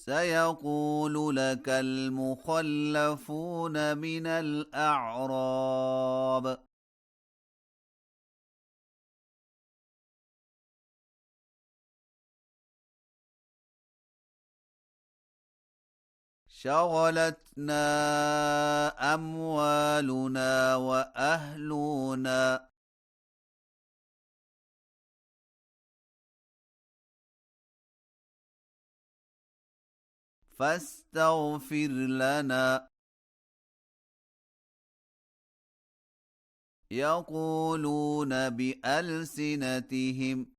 سيقول لك المخلفون من الأعراب شغلتنا أموالنا وأهلنا فاستغفر لنا. يقولون بألسنتهم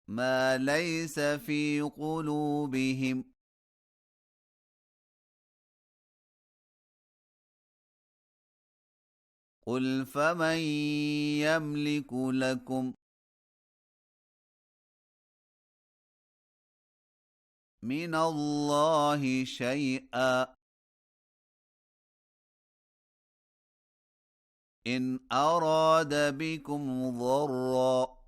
ما ليس في قلوبهم. قل فمن يملك لكم من الله شيئا إن أراد بكم ضرا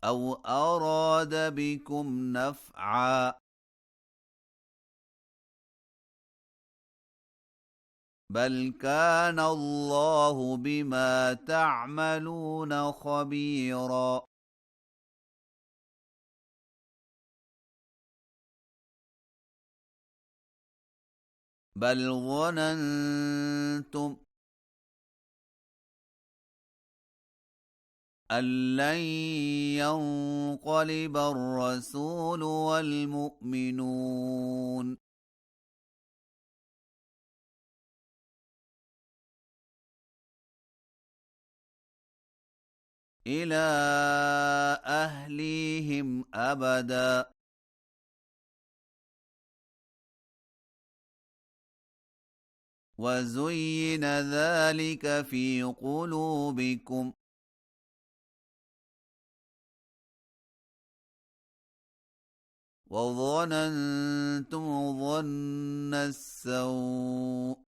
أو أراد بكم نفعا بل كان الله بما تعملون خبيرا. بل ظننتم أن لن ينقلب الرسول والمؤمنون إلى أهليهم أبدا وزين ذلك في قلوبكم وظننتم ظن السوء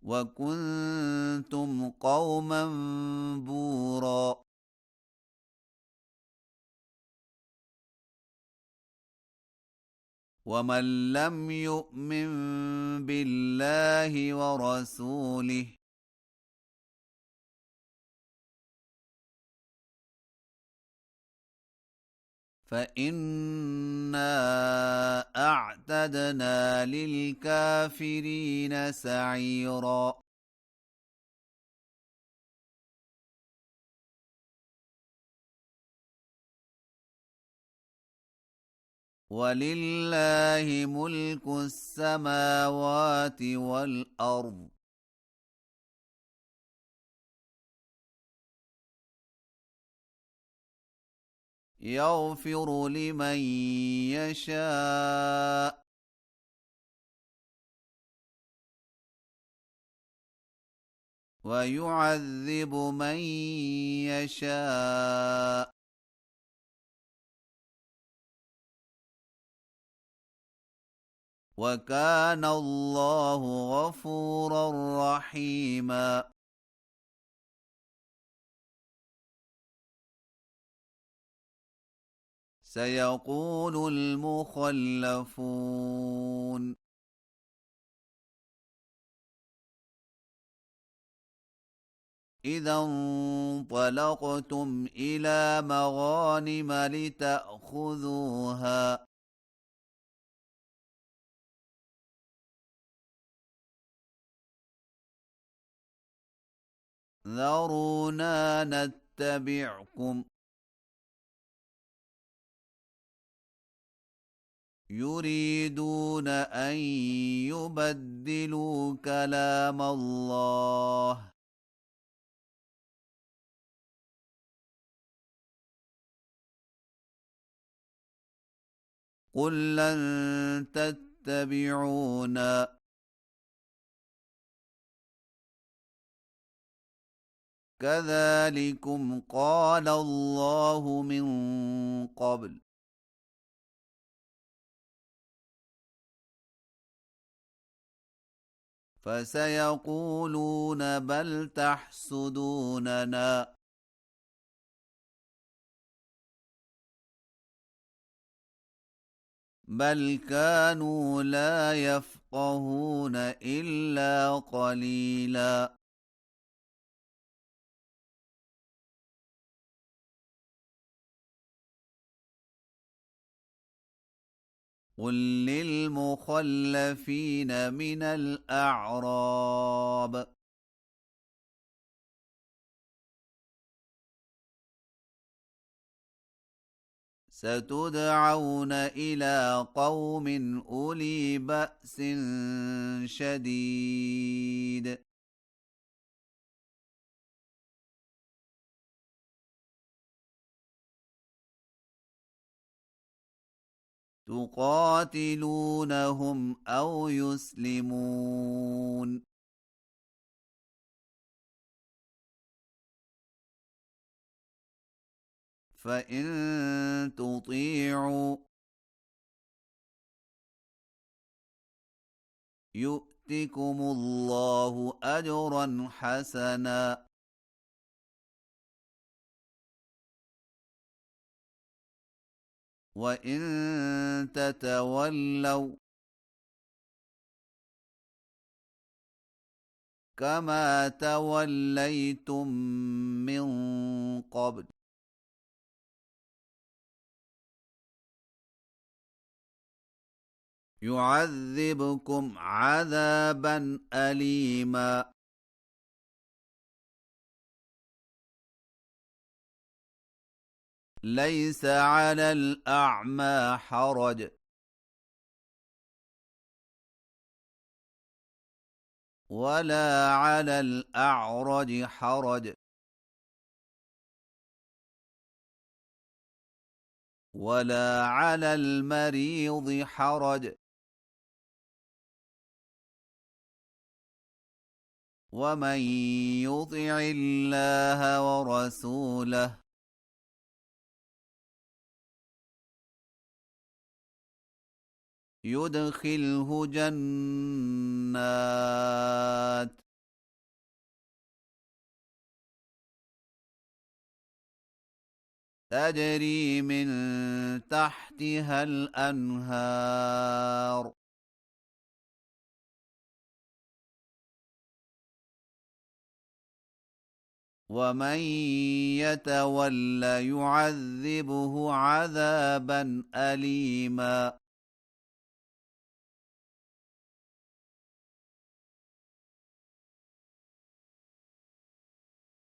وكنتم قوما بورا. ومن لم يؤمن بالله ورسوله فإنا أعتدنا للكافرين سعيرا. ولله ملك السماوات والأرض يغفر لمن يشاء ويعذب من يشاء وكان الله غفورا رحيما. سيقول المخلفون إذا انطلقتم إلى مغانم لتأخذوها ذرونا نتبعكم يريدون أن يبدلوا كلام الله قل لن تتبعونا كذلكم قال الله من قبل فسيقولون بل تحسدوننا بل كانوا لا يفقهون إلا قليلا قل للمخلفين من الأعراب ستدعون إلى قوم أولي بأس شديد تقاتلونهم أو يسلمون فإن تطيعوا يؤتكم الله أجرا حسنا وإن تتولوا كما توليتم من قبل يعذبكم عذابا أليما ليس على الأعمى حرج ولا على الأعرج حرج ولا على المريض حرج ومن يطع الله ورسوله يدخله جنات تجري من تحتها الأنهار ومن يتول يعذبه عذابا أليما